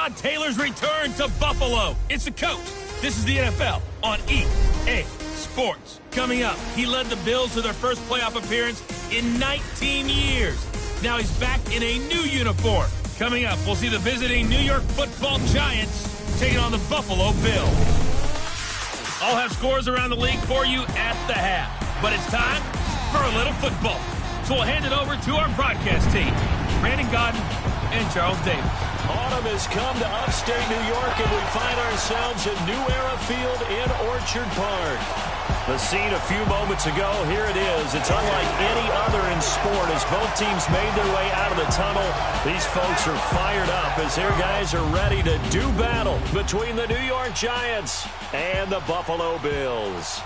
Tyrod Taylor's return to Buffalo. It's the coach. This is the NFL on EA Sports. Coming up, he led the Bills to their first playoff appearance in 19 years. Now he's back in a new uniform. Coming up, we'll see the visiting New York Football Giants taking on the Buffalo Bills. I'll have scores around the league for you at the half. But it's time for a little football. So we'll hand it over to our broadcast team, Brandon Godden and Charles Davis. Autumn has come to upstate New York, and we find ourselves at New Era Field in Orchard Park. The scene a few moments ago, here it is. It's unlike any other in sport as both teams made their way out of the tunnel. These folks are fired up as their guys are ready to do battle between the New York Giants and the Buffalo Bills.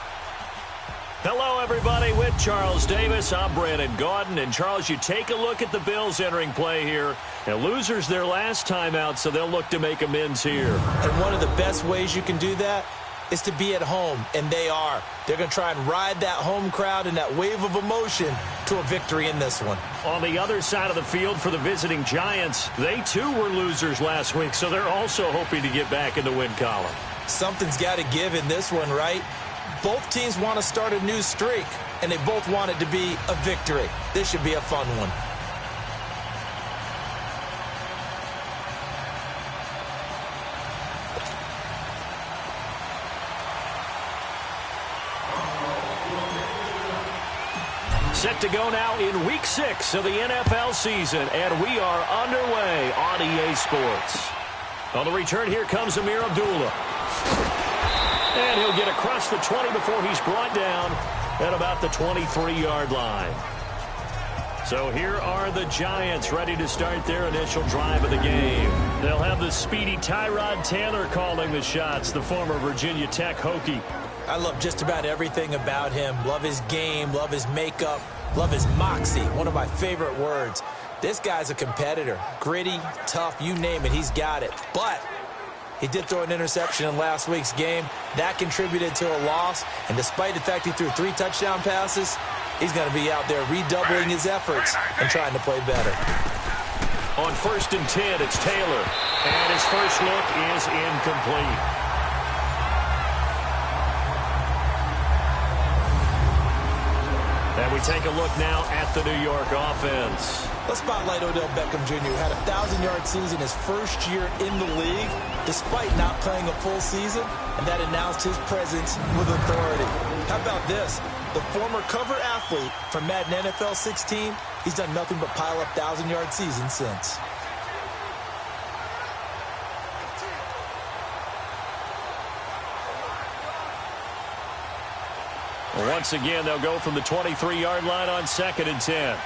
Hello, everybody. With Charles Davis, I'm Brandon Gaudin. And, Charles, you take a look at the Bills entering play here. And losers their last time out, so they'll look to make amends here. And one of the best ways you can do that is to be at home, and they are. They're going to try and ride that home crowd and that wave of emotion to a victory in this one. On the other side of the field for the visiting Giants, they, too, were losers last week, so they're also hoping to get back in the win column. Something's got to give in this one, right? Both teams want to start a new streak, and they both want it to be a victory. This should be a fun one. Set to go now in Week 6 of the NFL season, and we are underway on EA Sports. On the return, here comes Amir Abdullah. And he'll get across the 20 before he's brought down at about the 23-yard line. So here are the Giants ready to start their initial drive of the game. They'll have the speedy Tyrod Taylor calling the shots, the former Virginia Tech Hokie. I love just about everything about him. Love his game, love his makeup, love his moxie, one of my favorite words. This guy's a competitor. Gritty, tough, you name it, he's got it. But he did throw an interception in last week's game. That contributed to a loss. And despite the fact he threw 3 touchdown passes, he's going to be out there redoubling his efforts and trying to play better. On 1st and 10, it's Taylor. And his first look is incomplete. And we take a look now at the New York offense. Let's spotlight Odell Beckham Jr., who had a 1,000-yard season his first year in the league, despite not playing a full season, and that announced his presence with authority. How about this? The former cover athlete from Madden NFL 16, he's done nothing but pile up 1,000-yard seasons since. Once again, they'll go from the 23-yard line on 2nd and 10.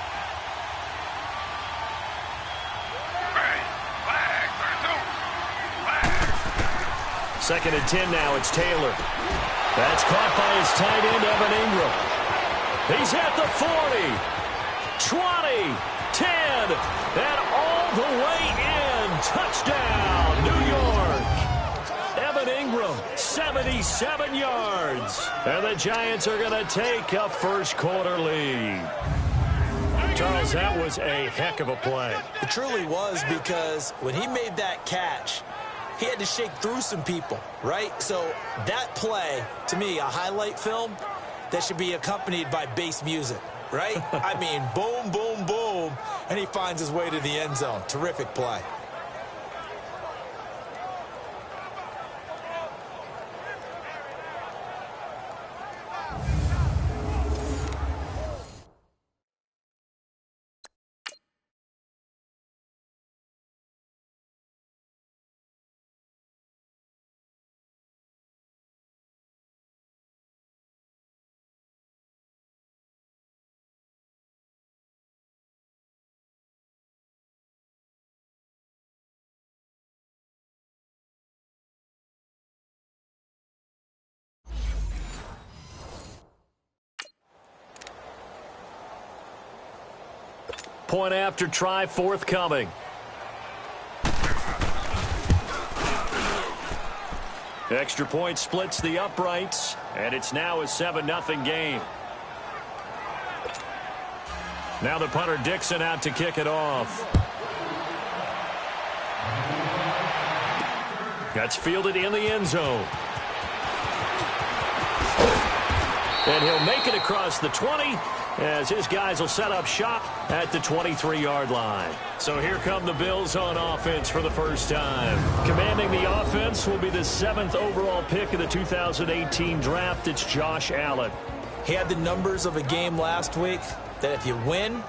Second and 10 now, it's Taylor. That's caught by his tight end, Evan Ingram. He's at the 40, 20, 10, and all the way in. Touchdown, New York. Evan Ingram, 77 yards. And the Giants are going to take a first-quarter lead. Charles, that was a heck of a play. It truly was, because when he made that catch, he had to shake through some people, right? So that play, to me, a highlight film that should be accompanied by bass music, right? I mean, boom, boom, boom, and he finds his way to the end zone. Terrific play. Point after try forthcoming. Extra point splits the uprights, and it's now a 7-0 game. Now the punter Dixon out to kick it off. That's fielded in the end zone. And he'll make it across the 20 as his guys will set up shop at the 23-yard line. So here come the Bills on offense for the first time. Commanding the offense will be the 7th overall pick of the 2018 draft. It's Josh Allen. He had the numbers of a game last week that if you win,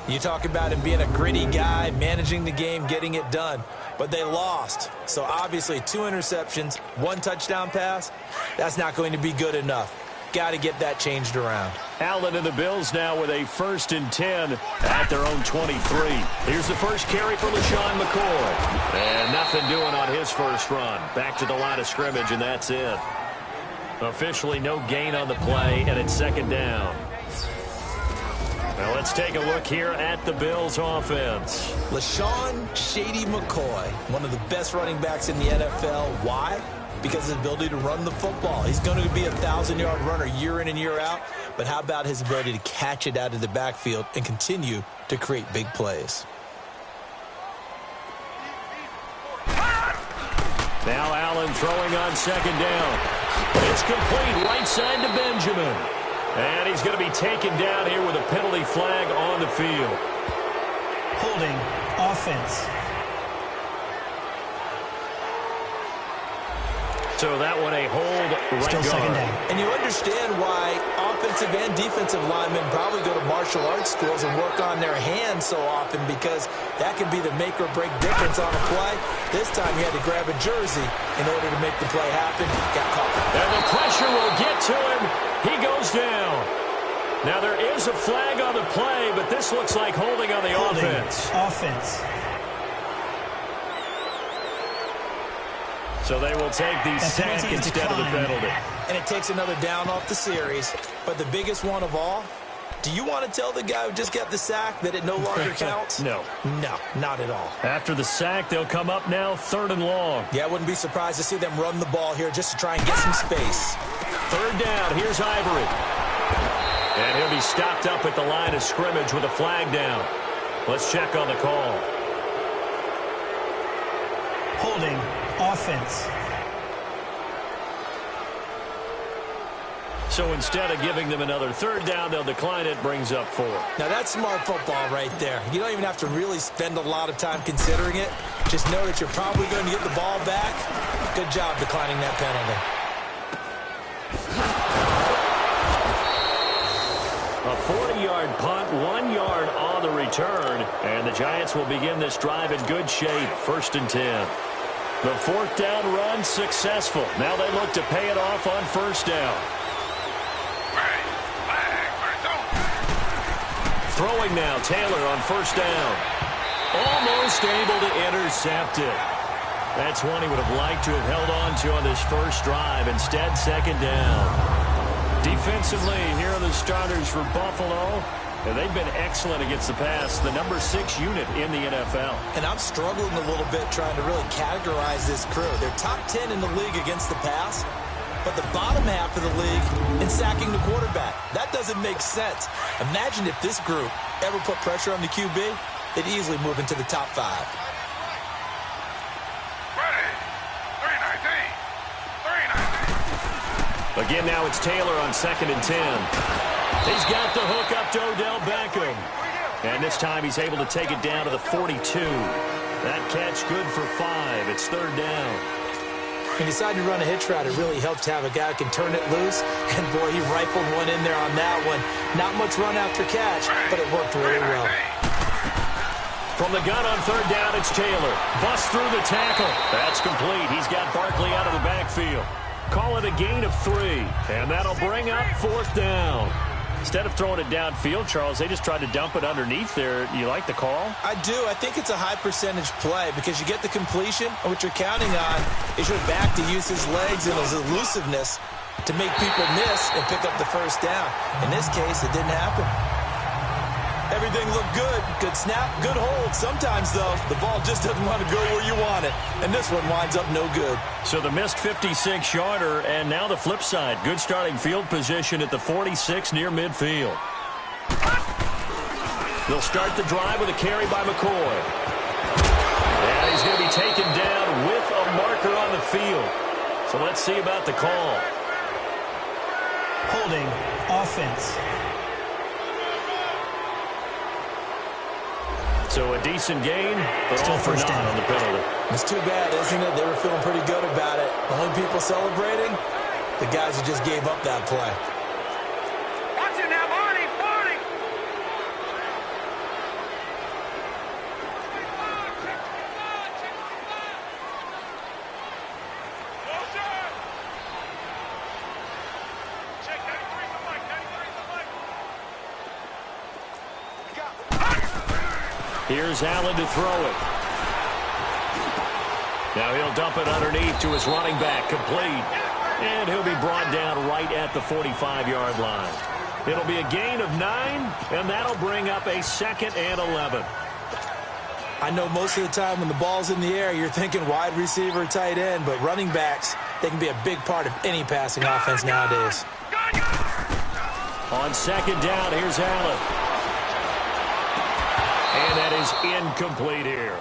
you talk about him being a gritty guy, managing the game, getting it done. But they lost. So obviously 2 interceptions, 1 touchdown pass, that's not going to be good enough. Got to get that changed around. Allen and the Bills now with a 1st and 10 at their own 23. Here's the first carry for LaShawn McCoy. And nothing doing on his first run. Back to the line of scrimmage, and that's it. Officially no gain on the play, and it's 2nd down. Now let's take a look here at the Bills offense. LaShawn Shady McCoy, one of the best running backs in the NFL. Why? Because of his ability to run the football. He's going to be a 1,000-yard runner year in and year out. But how about his ability to catch it out of the backfield and continue to create big plays? Now Allen throwing on 2nd down. It's complete right side to Benjamin. And he's going to be taken down here with a penalty flag on the field. Holding offense. So that one a hold right Still guard. 2nd down. And you understand why offensive and defensive linemen probably go to martial arts schools and work on their hands so often, because that can be the make or break difference on a play. This time he had to grab a jersey in order to make the play happen. Got caught. And the pressure will get to him. He goes down. Now there is a flag on the play, but this looks like holding on the offense. Offense. So they will take the sack instead of the penalty. And it takes another down off the series. But the biggest one of all, do you want to tell the guy who just got the sack that it no longer counts? No. No, not at all. After the sack, they'll come up now 3rd and long. Yeah, I wouldn't be surprised to see them run the ball here just to try and get some space. 3rd down, here's Ivory. And he'll be stopped up at the line of scrimmage with a flag down. Let's check on the call. Holding offense. So instead of giving them another 3rd down, they'll decline it, brings up 4. Now that's smart football right there. You don't even have to really spend a lot of time considering it. Just know that you're probably going to get the ball back. Good job declining that penalty. A 40-yard punt, 1 yard on the return. And the Giants will begin this drive in good shape. 1st and 10. The 4th down run successful. Now they look to pay it off on 1st down. Throwing now, Taylor on 1st down. Almost able to intercept it. That's one he would have liked to have held on to on this first drive. Instead, 2nd down. Defensively, here are the starters for Buffalo. And they've been excellent against the pass, the number 6 unit in the NFL. And I'm struggling a little bit trying to really categorize this crew. They're top 10 in the league against the pass, but the bottom half of the league in sacking the quarterback. That doesn't make sense. Imagine if this group ever put pressure on the QB, they'd easily move into the top 5. Again, now it's Taylor on 2nd and 10. He's got the hook up to Odell Beckham. And this time he's able to take it down to the 42. That catch good for 5. It's 3rd down. He decided to run a hitch route. It really helped to have a guy who can turn it loose. And, boy, he rifled one in there on that one. Not much run after catch, but it worked really well. From the gun on 3rd down, it's Taylor. Busts through the tackle. That's complete. He's got Barkley out of the backfield. Call it a gain of 3. And that'll bring up 4th down. Instead of throwing it downfield, Charles, they just tried to dump it underneath there. You like the call? I do. I think it's a high percentage play because you get the completion, and what you're counting on is your back to use his legs and his elusiveness to make people miss and pick up the 1st down. In this case, it didn't happen. Everything looked good. Good snap, good hold. Sometimes, though, the ball just doesn't want to go where you want it. And this one winds up no good. So the missed 56-yarder, and now the flip side. Good starting field position at the 46 near midfield. They'll start the drive with a carry by McCoy. And he's going to be taken down with a marker on the field. So let's see about the call. Holding offense. So a decent gain, but Still all for first naught down. on the penalty. It's too bad, isn't it? They were feeling pretty good about it. The only people celebrating, the guys who just gave up that play. Watch it now, Barney, Barney. Check 93's the mic, 93's the mic. Here's Allen to throw it. Now he'll dump it underneath to his running back, complete. And he'll be brought down right at the 45-yard line. It'll be a gain of 9, and that'll bring up a 2nd and 11. I know most of the time when the ball's in the air, you're thinking wide receiver, tight end, but running backs, they can be a big part of any passing offense nowadays. On 2nd down, here's Allen. And that is incomplete here.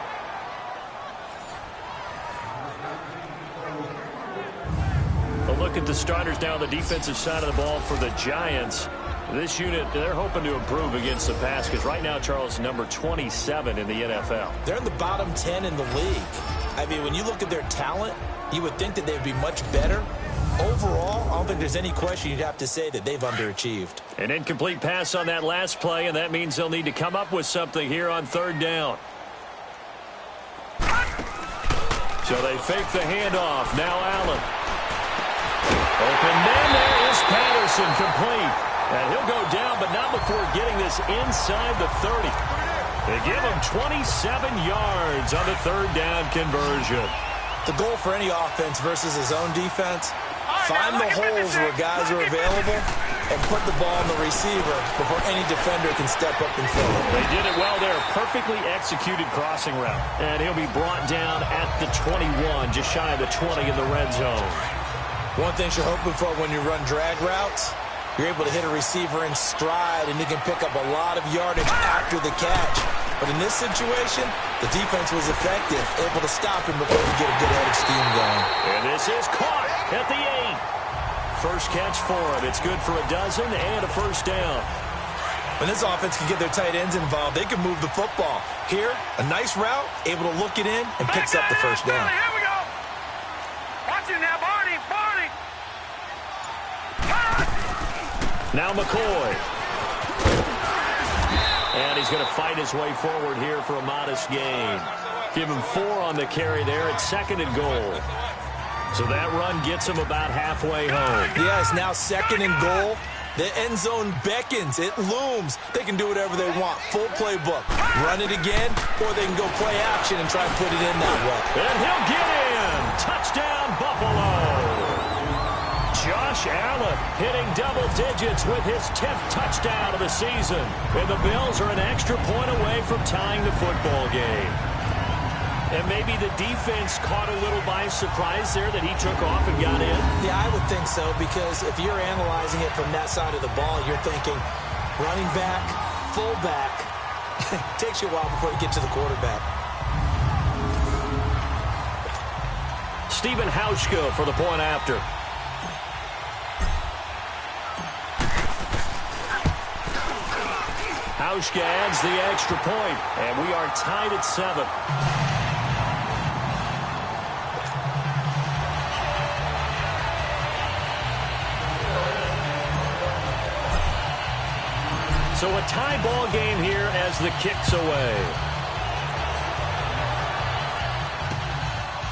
A look at the starters now on the defensive side of the ball for the Giants. This unit, they're hoping to improve against the pass because right now, Charles, number 27 in the NFL. They're in the bottom 10 in the league. I mean, when you look at their talent, you would think that they'd be much better. Overall, I don't think there's any question you'd have to say that they've underachieved. An incomplete pass on that last play, and that means they'll need to come up with something here on 3rd down. So they fake the handoff. Now Allen. Open man, there is Patterson, complete. And he'll go down, but not before getting this inside the 30. They give him 27 yards on the 3rd down conversion. The goal for any offense versus his own defense, find the holes where guys are available and put the ball on the receiver before any defender can step up and fill it. They did it well there. Perfectly executed crossing route. And he'll be brought down at the 21, just shy of the 20 in the red zone. One thing you're hoping for when you run drag routes, you're able to hit a receiver in stride, and he can pick up a lot of yardage after the catch. But in this situation, the defense was effective, able to stop him before he get a good head of steam going. And this is caught at the 8. First catch for him. It's good for a dozen and a first down. When this offense can get their tight ends involved, they can move the football. Here, a nice route, able to look it in, and picks up the first down. Here we go. Watch it now, Barney, Barney. Now McCoy. And he's going to fight his way forward here for a modest gain. Give him 4 on the carry there at 2nd and goal. So that run gets him about halfway home. Yeah, it's now 2nd and goal. The end zone beckons. It looms. They can do whatever they want. Full playbook. Run it again, or they can go play action and try and put it in that way. And he'll get in. Touchdown, Buffalo. Josh Allen hitting double digits with his 10th touchdown of the season. And the Bills are an extra point away from tying the football game. And maybe the defense caught a little by surprise there that he took off and got in. Yeah, I would think so, because if you're analyzing it from that side of the ball, you're thinking running back, fullback. It takes you a while before you get to the quarterback. Stephen Hauschka for the point after. Hauschka adds the extra point, and we are tied at 7. So a tie ball game here as the kick's away.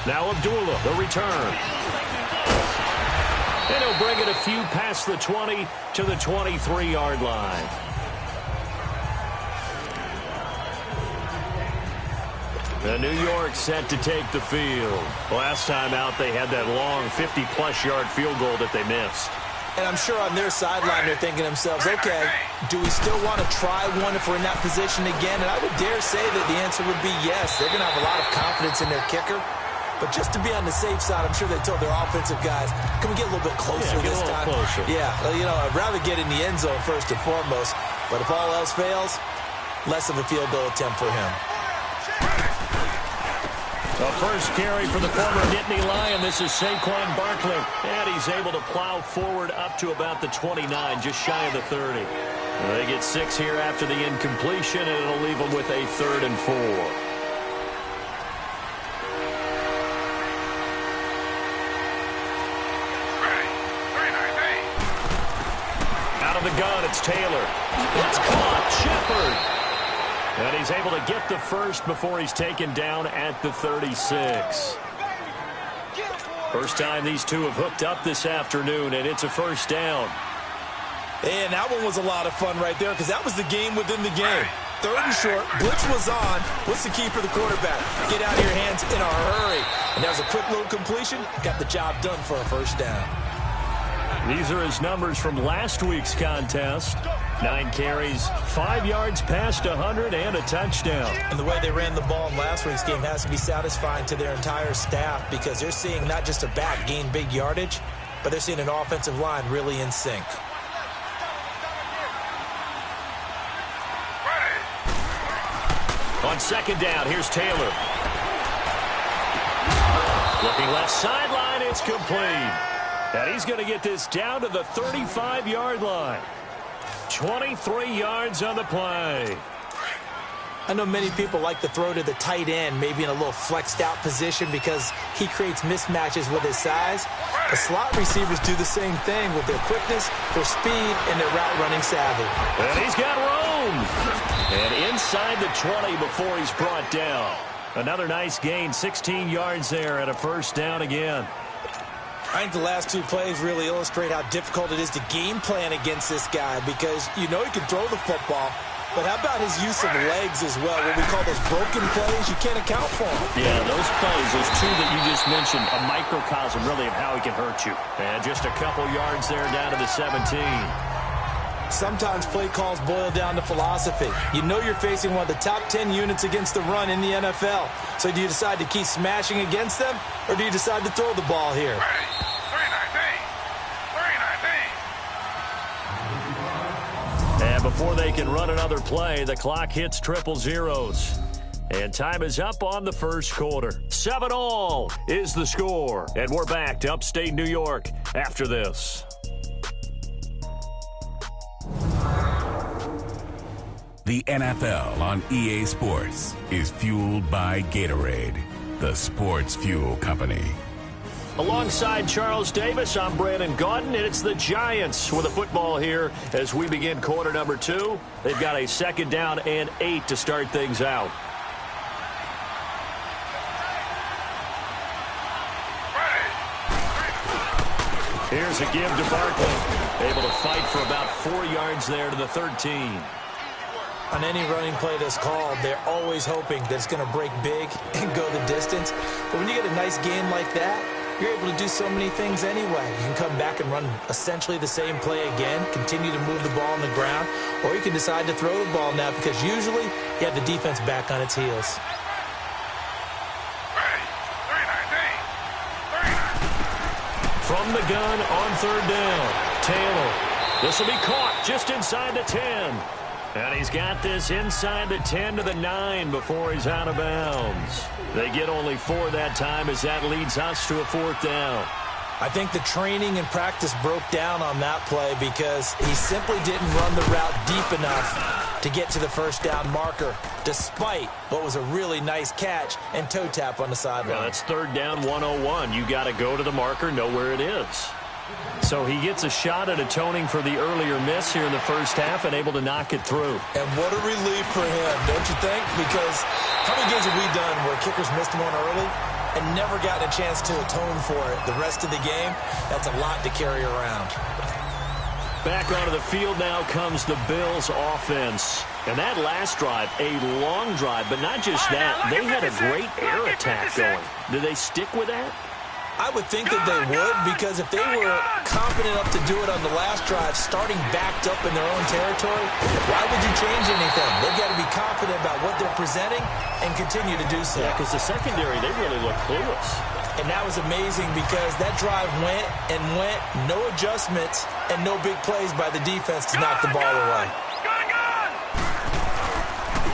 Now Abdullah, the return. And he'll bring it a few past the 20 to the 23-yard line. The New York set to take the field. Last time out, they had that long 50-plus yard field goal that they missed. And I'm sure on their sideline they're thinking to themselves, okay, do we still want to try one if we're in that position again? And I would dare say that the answer would be yes. They're going to have a lot of confidence in their kicker. But just to be on the safe side, I'm sure they told their offensive guys, can we get a little bit closer this time? Closer. Yeah, you know, I'd rather get in the end zone first and foremost. But if all else fails, less of a field goal attempt for him. The first carry for the former Nittany Lion. This is Saquon Barkley. And he's able to plow forward up to about the 29, just shy of the 30. They get 6 here after the incompletion, and it'll leave them with a 3rd and 4. Out of the gun, it's Taylor. It's caught. Shepard. And he's able to get the first before he's taken down at the 36. First time these two have hooked up this afternoon, and it's a first down. And that one was a lot of fun right there because that was the game within the game. 3rd and short, blitz was on. What's the key for the quarterback? Get out of your hands in a hurry. And that was a quick little completion. Got the job done for a first down. These are his numbers from last week's contest. 9 carries, 5 yards past 100, and a touchdown. And the way they ran the ball in last week's game has to be satisfying to their entire staff because they're seeing not just a back gain big yardage, but they're seeing an offensive line really in sync. On second down, here's Taylor. Looking left sideline, it's complete. And he's going to get this down to the 35-yard line. 23 yards on the play. I know many people like to throw to the tight end, maybe in a little flexed out position because he creates mismatches with his size. The slot receivers do the same thing with their quickness, their speed, and their route running savvy. And he's got room. And inside the 20 before he's brought down. Another nice gain, 16 yards there and a first down again. I think the last 2 plays really illustrate how difficult it is to game plan against this guy because you know he can throw the football, but how about his use of legs as well? What we call those broken plays, you can't account for them. Yeah, those plays, those 2 that you just mentioned, a microcosm really of how he can hurt you. And just a couple yards there down to the 17. Sometimes play calls boil down to philosophy. You know you're facing one of the top 10 units against the run in the NFL. So do you decide to keep smashing against them, or do you decide to throw the ball here? And before they can run another play, the clock hits triple zeros. And time is up on the first quarter. 7-all is the score. And we're back to upstate New York after this. The NFL on EA Sports is fueled by Gatorade, the sports fuel company. Alongside Charles Davis, I'm Brandon Gaudin, and it's the Giants with the football here as we begin quarter number 2. They've got a 2nd down and 8 to start things out. Here's a give to Barkley. Able to fight for about 4 yards there to the 13. On any running play that's called, they're always hoping that it's going to break big and go the distance. But when you get a nice gain like that, you're able to do so many things anyway. You can come back and run essentially the same play again, continue to move the ball on the ground, or you can decide to throw the ball now because usually you have the defense back on its heels. From the gun on 3rd down, Taylor. This will be caught just inside the 10. And he's got this inside the 10 to the 9 before he's out of bounds. They get only 4 that time as that leads us to a 4th down. I think the training and practice broke down on that play because he simply didn't run the route deep enough to get to the first down marker, despite what was a really nice catch and toe tap on the sideline. Well, that's 3rd down 101. You got to go to the marker, know where it is. So he gets a shot at atoning for the earlier miss here in the first half and able to knock it through. And what a relief for him, don't you think? Because how many games have we done where kickers missed one early and never gotten a chance to atone for it the rest of the game? That's a lot to carry around. Back onto the field now comes the Bills offense. And that last drive, a long drive, but not just that. They had a great air attack going. Did they stick with that? I would think that they would, because if they were confident enough to do it on the last drive, starting backed up in their own territory, why would you change anything? They've got to be confident about what they're presenting and continue to do so. Yeah, because the secondary, they really look clueless. And that was amazing because that drive went and went, no adjustments and no big plays by the defense to knock the ball away.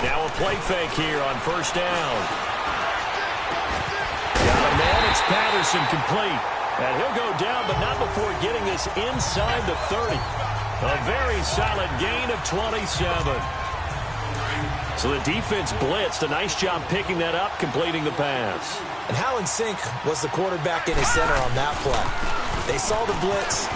Now a play fake here on 1st down. Patterson complete. And he'll go down, but not before getting this inside the 30. A very solid gain of 27. So the defense blitzed. A nice job picking that up, completing the pass. And how in sync was the quarterback and his center on that play? They saw the blitz,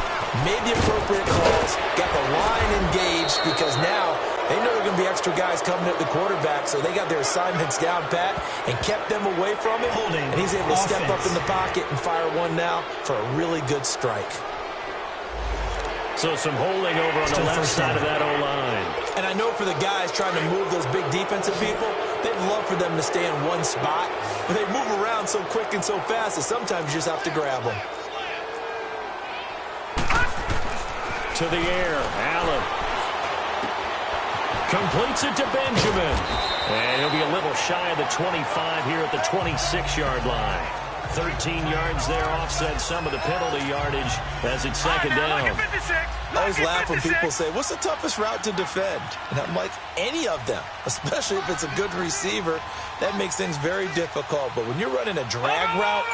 made the appropriate calls, got the line engaged because now they know there are going to be extra guys coming at the quarterback, so they got their assignments down pat and kept them away from him. And he's able to step up in the pocket and fire one now for a really good strike. So some holding over on the left side of that O-line. And I know for the guys trying to move those big defensive people, they'd love for them to stay in one spot. But they move around so quick and so fast that sometimes you just have to grab them. To the air, Allen. Completes it to Benjamin. And he'll be a little shy of the 25 here at the 26-yard line. 13 yards there, offset some of the penalty yardage as it's second down. I always laugh when people say, what's the toughest route to defend? And I'm like, any of them, especially if it's a good receiver. That makes things very difficult. But when you're running a drag route,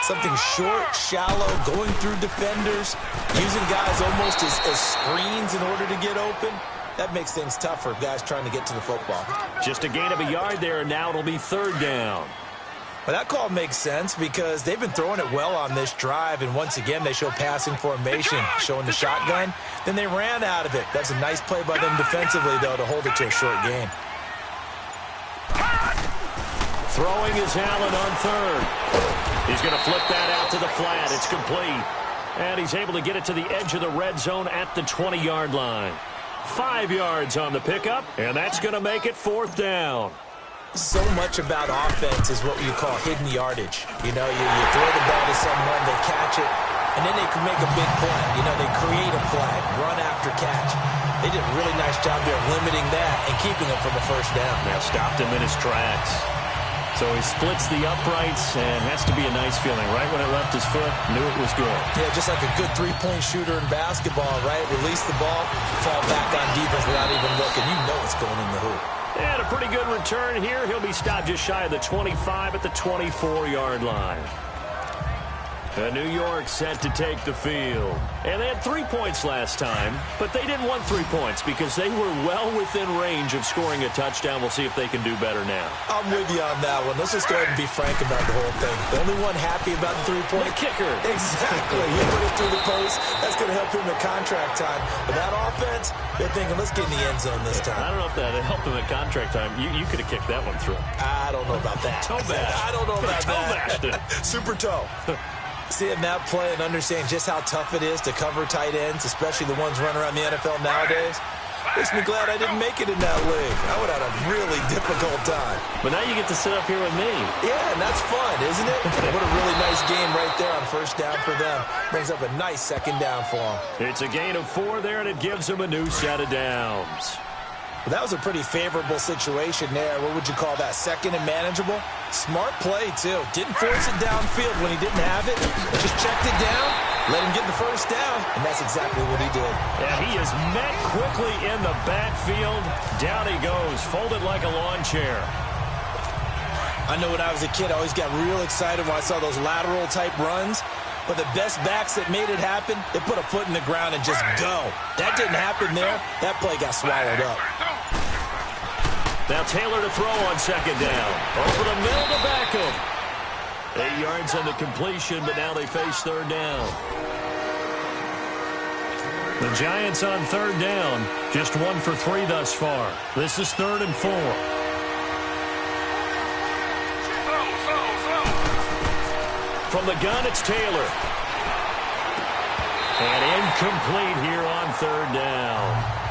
something short, shallow, going through defenders, using guys almost as screens in order to get open, that makes things tough for guys trying to get to the football. Just a gain of a yard there, and now it'll be third down. Well, that call makes sense because they've been throwing it well on this drive, and once again, they show passing formation, showing the shotgun. Then they ran out of it. That's a nice play by them defensively, though, to hold it to a short gain. Throwing is Allen on third. He's going to flip that out to the flat. It's complete. And he's able to get it to the edge of the red zone at the 20-yard line. 5 yards on the pickup, and that's going to make it fourth down. So much about offense is what you call hidden yardage. You know, you throw the ball to someone, they catch it, and then they can make a big play. You know, they create a play, run after catch. They did a really nice job there of limiting that and keeping him from a first down. Now stopped him in his tracks. So he splits the uprights and has to be a nice feeling. Right when it left his foot, knew it was good. Yeah, just like a good three-point shooter in basketball, right? Release the ball, fall back on defense without even looking. You know it's going in the hoop. And a pretty good return here. He'll be stopped just shy of the 25 at the 24-yard line. New York set to take the field. And they had 3 points last time, but they didn't want 3 points because they were well within range of scoring a touchdown. We'll see if they can do better now. I'm with you on that one. Let's just go ahead and be frank about the whole thing. The only one happy about the 3-point kicker. Exactly. He put it through the post. That's going to help him at contract time. But that offense, they're thinking, let's get in the end zone this time. I don't know if that helped him at contract time. You could have kicked that one through. I don't know about that. Toe bash. I don't know about that. Super toe. Seeing that play and understanding just how tough it is to cover tight ends, especially the ones running around the NFL nowadays, makes me glad I didn't make it in that league. I would have had a really difficult time. But now you get to sit up here with me. Yeah, and that's fun, isn't it? What a really nice game right there on first down for them. Brings up a nice second down for them. It's a gain of 4 there, and it gives them a new set of downs. Well, that was a pretty favorable situation there. What would you call that? Second and manageable? Smart play, too. Didn't force it downfield when he didn't have it. Just checked it down, let him get the first down, and that's exactly what he did. And he is met quickly in the backfield. Down he goes, folded like a lawn chair. I know when I was a kid, I always got real excited when I saw those lateral-type runs. But the best backs that made it happen, they put a foot in the ground and just go. That didn't happen there. That play got swallowed up. Now Taylor to throw on second down. Over the middle to Beckham. 8 yards on the completion, but now they face third down. The Giants on third down. Just 1 for 3 thus far. This is 3rd and 4. From the gun, it's Taylor. And incomplete here on third down.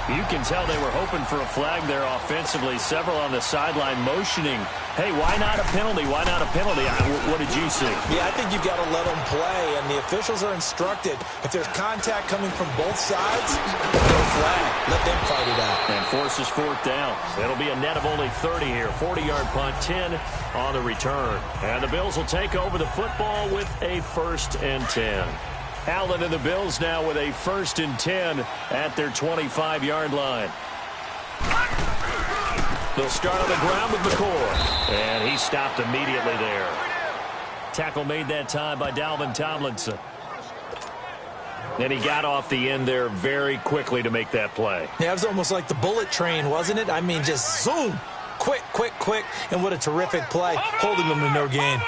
You can tell they were hoping for a flag there offensively. Several on the sideline motioning, hey, why not a penalty? Why not a penalty? What did you see? Yeah, I think you've got to let them play, and the officials are instructed. If there's contact coming from both sides, no flag. Let them fight it out. And forces fourth down. It'll be a net of only 30 here. 40-yard punt, 10 on the return. And the Bills will take over the football with a 1st and 10. Allen and the Bills now with a 1st and 10 at their 25-yard line. They'll start on the ground with McCoy. And he stopped immediately there. Tackle made that time by Dalvin Tomlinson. And he got off the end there very quickly to make that play. Yeah, it was almost like the bullet train, wasn't it? I mean, just zoom. Quick, quick, quick. And what a terrific play, holding them to no gain.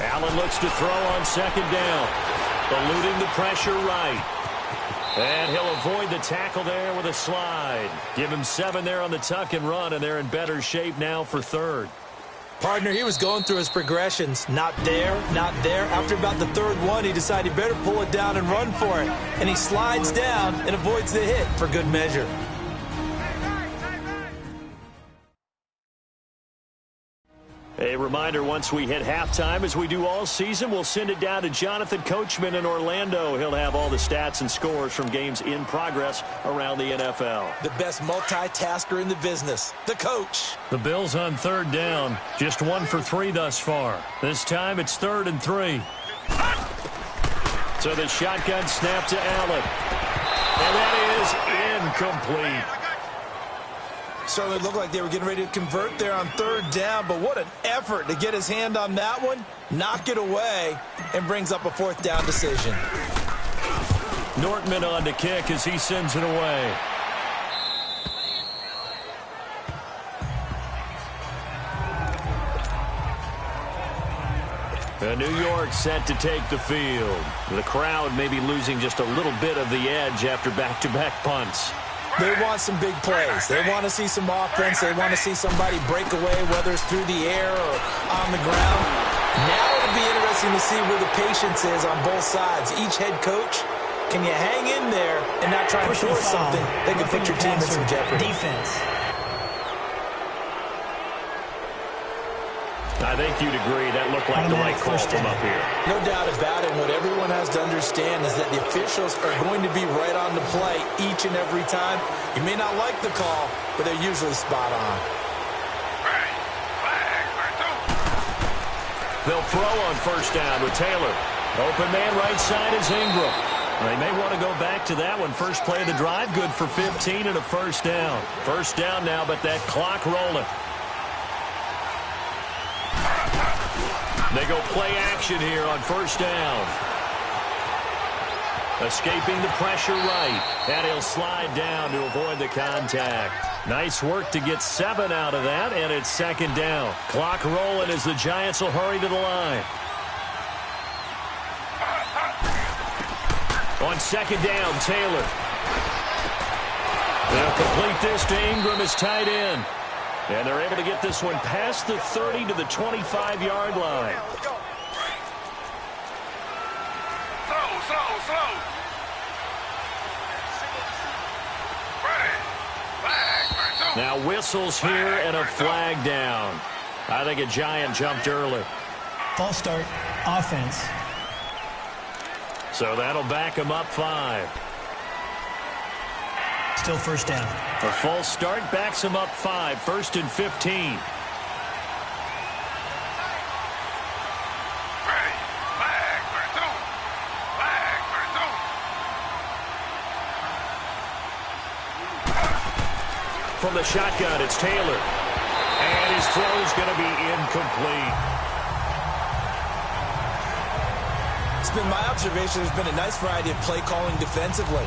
Allen looks to throw on second down. Eluding the pressure right. And he'll avoid the tackle there with a slide. Give him 7 there on the tuck and run, and they're in better shape now for third. Partner, he was going through his progressions. Not there, not there. After about the third one, he decided he better pull it down and run for it. And he slides down and avoids the hit for good measure. A reminder, once we hit halftime, as we do all season, we'll send it down to Jonathan Coachman in Orlando. He'll have all the stats and scores from games in progress around the NFL. The best multitasker in the business, the coach. The Bills on third down, just 1 for 3 thus far. This time it's 3rd and 3. So the shotgun snap to Allen. And that is incomplete. Certainly looked like they were getting ready to convert there on third down, but what an effort to get his hand on that one, knock it away, and brings up a 4th down decision. Nortman on to kick as he sends it away. New York set to take the field. The crowd may be losing just a little bit of the edge after back-to-back punts. They want some big plays. They want to see some offense. They want to see somebody break away, whether it's through the air or on the ground. Now it'll be interesting to see where the patience is on both sides. Each head coach, can you hang in there and not try to force something that could put your team in some jeopardy? Defense. I think you'd agree that looked like the right call from up here. No doubt about it. What everyone has to understand is that the officials are going to be right on the play each and every time. You may not like the call, but they're usually spot on. They'll throw on first down with Taylor. Open man right side is Ingram. They may want to go back to that one. First play of the drive, good for 15 and a first down. First down now, but that clock rolling. They go play action here on first down. Escaping the pressure right. And he'll slide down to avoid the contact. Nice work to get 7 out of that, and it's second down. Clock rolling as the Giants will hurry to the line. On second down, Taylor. They'll complete this to Ingram as tight end. And they're able to get this one past the 30 to the 25-yard line. Slow. Now whistles here and a flag down. I think a Giant jumped early. False start, offense. So that'll back him up 5. Still first down. A false start backs him up 5. 1st and 15. From the shotgun, it's Taylor. And his throw is going to be incomplete. It's been my observation there's been a nice variety of play calling defensively.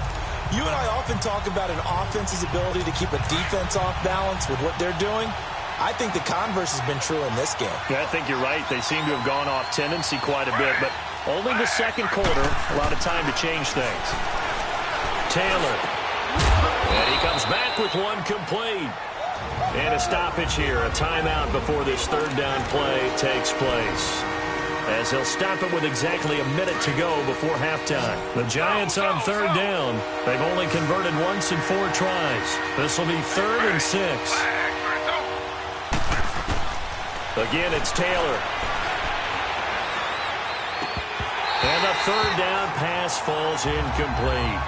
You and I often talk about an offense's ability to keep a defense off balance with what they're doing. I think the converse has been true in this game. Yeah, I think you're right. They seem to have gone off tendency quite a bit, but only the second quarter, a lot of time to change things. Taylor. And he comes back with one complete. And a stoppage here, a timeout before this third down play takes place. As he'll stop it with exactly a minute to go before halftime. The Giants on third down. They've only converted once in 4 tries. This will be 3rd and 6. Again, it's Taylor. And the third down pass falls incomplete.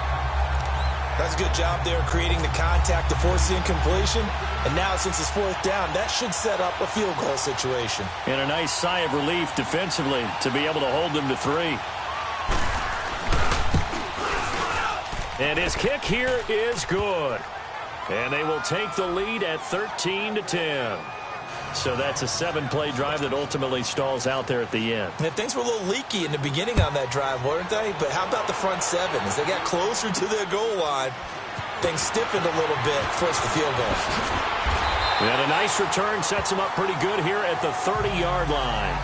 That's a good job there creating the contact to force the incompletion. And now, since it's 4th down, that should set up a field goal situation. And a nice sigh of relief defensively to be able to hold them to 3. And his kick here is good. And they will take the lead at 13-10. So that's a 7-play drive that ultimately stalls out there at the end. And things were a little leaky in the beginning on that drive, weren't they? But how about the front seven? As they got closer to their goal line, things stiffened a little bit, forced the field goal. And a nice return sets them up pretty good here at the 30-yard line.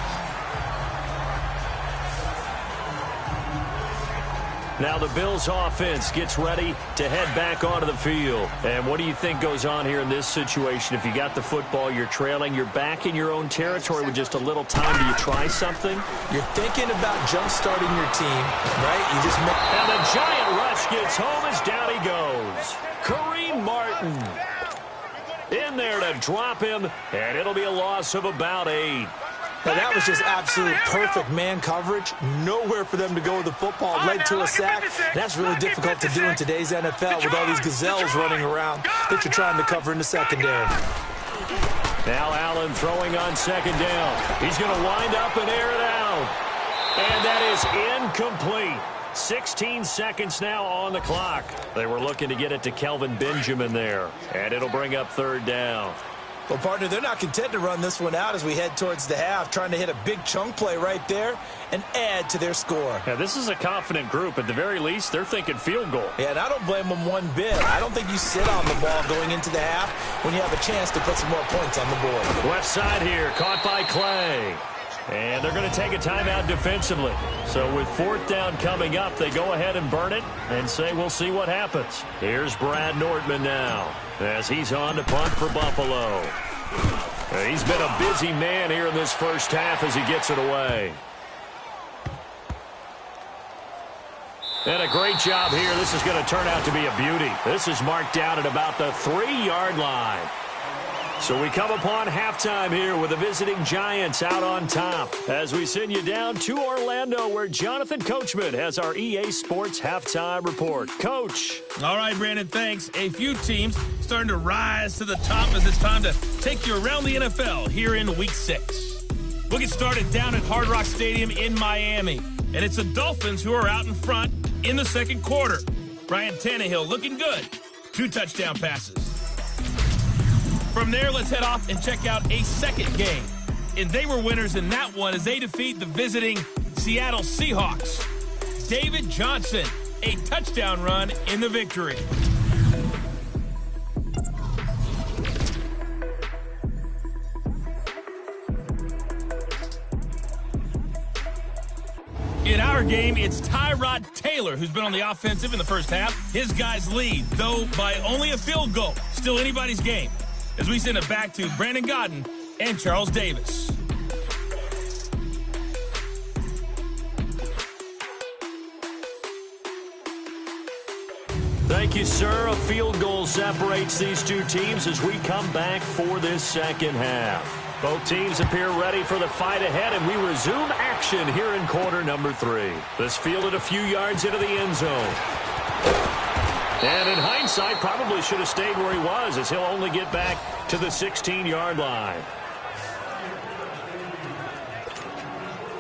Now the Bills offense gets ready to head back onto the field. And what do you think goes on here in this situation? If you got the football, you're trailing, you're back in your own territory with just a little time. Do you try something? You're thinking about jump-starting your team, right? You just make... And the giant rush gets home as down he goes. Kareem Martin in there to drop him, and it'll be a loss of about 8. Now, that was just absolute perfect man coverage. Nowhere for them to go with the football. Led to a sack. That's really difficult to do in today's NFL with all these gazelles running around that you're trying to cover in the secondary. Now Allen throwing on second down. He's going to wind up and air it out. And that is incomplete. 16 seconds now on the clock. They were looking to get it to Kelvin Benjamin there. And it'll bring up third down. Well, partner, they're not content to run this one out as we head towards the half, trying to hit a big chunk play right there and add to their score. Yeah, this is a confident group. At the very least, they're thinking field goal. Yeah, and I don't blame them one bit. I don't think you sit on the ball going into the half when you have a chance to put some more points on the board. Left side here, caught by Clay. And they're going to take a timeout defensively. So with fourth down coming up, they go ahead and burn it and say we'll see what happens. Here's Brad Nordman now as he's on to punt for Buffalo. He's been a busy man here in this first half as he gets it away. And a great job here. This is going to turn out to be a beauty. This is marked down at about the 3-yard line. So we come upon halftime here with the visiting Giants out on top as we send you down to Orlando where Jonathan Coachman has our EA Sports halftime report. Coach. All right, Brandon, thanks. A few teams starting to rise to the top as it's time to take you around the NFL here in Week 6. We'll get started down at Hard Rock Stadium in Miami. And it's the Dolphins who are out in front in the second quarter. Ryan Tannehill looking good. 2 touchdown passes. From there, let's head off and check out a second game. And they were winners in that one as they defeat the visiting Seattle Seahawks. David Johnson, a touchdown run in the victory. In our game, it's Tyrod Taylor who's been on the offensive in the first half. His guys lead, though by only a field goal. Still anybody's game. As we send it back to Brandon Godden and Charles Davis. Thank you, sir. A field goal separates these two teams as we come back for this second half. Both teams appear ready for the fight ahead, and we resume action here in quarter number 3. This fielded a few yards into the end zone. And in hindsight, probably should have stayed where he was as he'll only get back to the 16-yard line.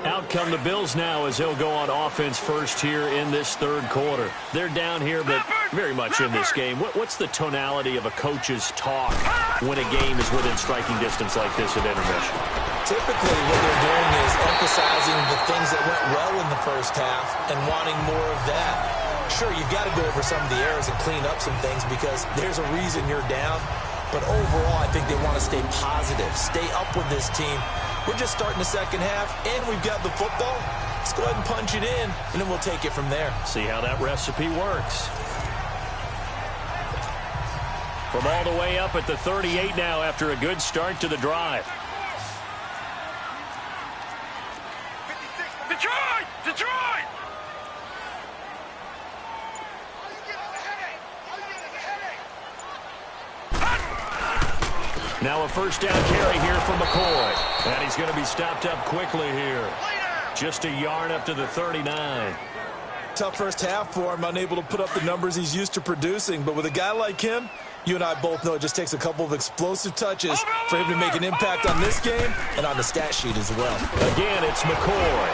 Out come the Bills now as they'll go on offense first here in this third quarter. They're down here, but very much in this game. What's the tonality of a coach's talk when a game is within striking distance like this at intermission? Typically, what they're doing is emphasizing the things that went well in the first half and wanting more of that. Sure, you've got to go over some of the errors and clean up some things because there's a reason you're down. But overall, I think they want to stay positive, stay up with this team. We're just starting the second half, and we've got the football. Let's go ahead and punch it in, and then we'll take it from there. See how that recipe works. From all the way up at the 38 now after a good start to the drive. Detroit! Detroit! Now a first down carry here from McCoy. And he's going to be stopped up quickly here. Just a yard up to the 39. Tough first half for him, unable to put up the numbers he's used to producing. But with a guy like him, you and I both know it just takes a couple of explosive touches for him to make an impact on this game and on the stat sheet as well. Again, it's McCoy.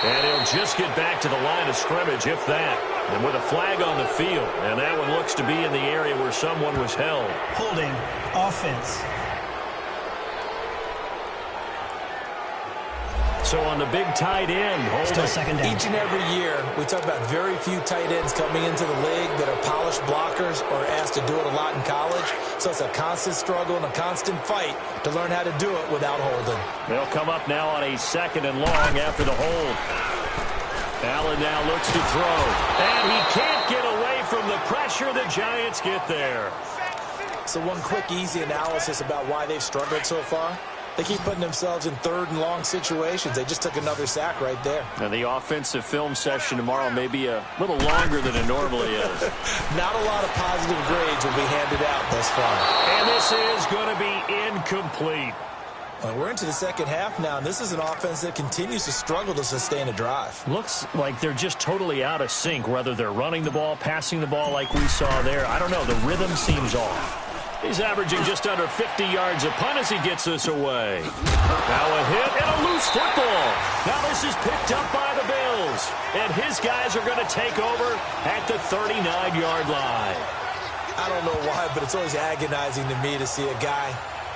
And he'll just get back to the line of scrimmage, if that. And with a flag on the field, and that one looks to be in the area where someone was held. Holding. Offense. So on the big tight end, Still second down. Each and every year, we talk about very few tight ends coming into the league that are polished blockers or asked to do it a lot in college. So it's a constant struggle and a constant fight to learn how to do it without holding. They'll come up now on a 2nd and long after the hold. Allen now looks to throw. And he can't get away from the pressure. The Giants get there. So one quick, easy analysis about why they've struggled so far. They keep putting themselves in 3rd and long situations. They just took another sack right there. And the offensive film session tomorrow may be a little longer than it normally is. Not a lot of positive grades will be handed out thus far. And this is going to be incomplete. We're into the second half now, and this is an offense that continues to struggle to sustain a drive. Looks like they're just totally out of sync, whether they're running the ball, passing the ball like we saw there. I don't know. The rhythm seems off. He's averaging just under 50 yards a punt as he gets this away. Now a hit and a loose football. Now this is picked up by the Bills. And his guys are going to take over at the 39-yard line. I don't know why, but it's always agonizing to me to see a guy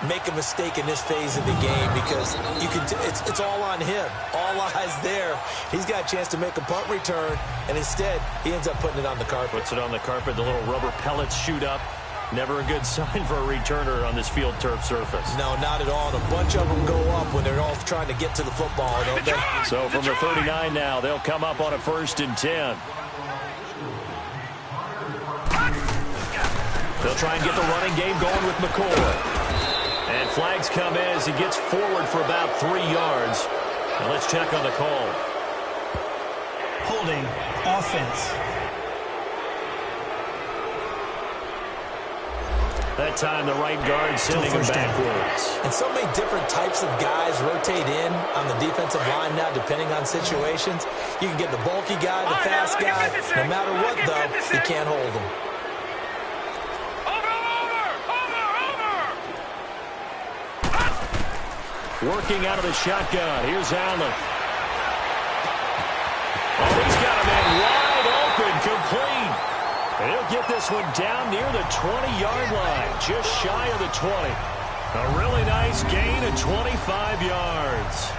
make a mistake in this phase of the game because you can. It's all on him. All eyes there. He's got a chance to make a punt return, and instead he ends up putting it on the carpet. Puts it on the carpet. The little rubber pellets shoot up. Never a good sign for a returner on this field turf surface. No, not at all. And a bunch of them go up when they're all trying to get to the football, don't they? So from the 39 now, they'll come up on a 1st and 10. They'll try and get the running game going with McCoy. And flags come in as he gets forward for about 3 yards. And let's check on the call. Holding. Offense. That time the right guard sending him backwards. And so many different types of guys rotate in on the defensive line now depending on situations. You can get the bulky guy, the fast guy. No matter what, though, you can't hold him. Working out of the shotgun. Here's Allen. Oh, he's got a man wide open, complete. And he'll get this one down near the 20-yard line, just shy of the 20. A really nice gain of 25 yards.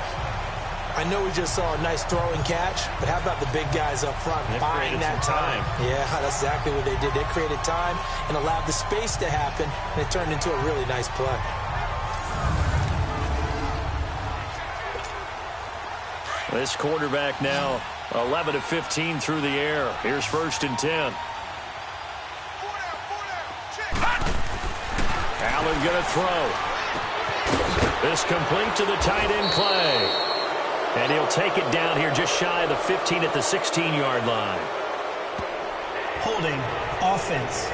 I know we just saw a nice throw and catch, but how about the big guys up front buying that time? Yeah, that's exactly what they did. They created time and allowed the space to happen, and it turned into a really nice play. This quarterback now 11 of 15 through the air. Here's 1st and 10. Allen going to throw. This complete to the tight end Clay. And he'll take it down here just shy of the 15 at the 16-yard line. Holding. Offense.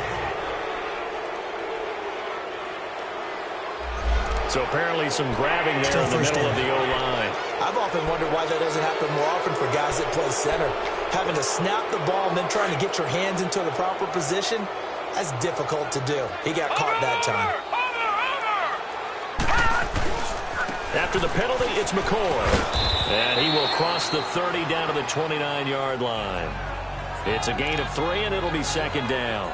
So apparently some grabbing there Still in the middle down. of the O-line. I've often wondered why that doesn't happen more often for guys that play center. Having to snap the ball and then trying to get your hands into the proper position, that's difficult to do. He got caught that time. After the penalty, it's McCoy. And he will cross the 30 down to the 29-yard line. It's a gain of 3, and it'll be 2nd down.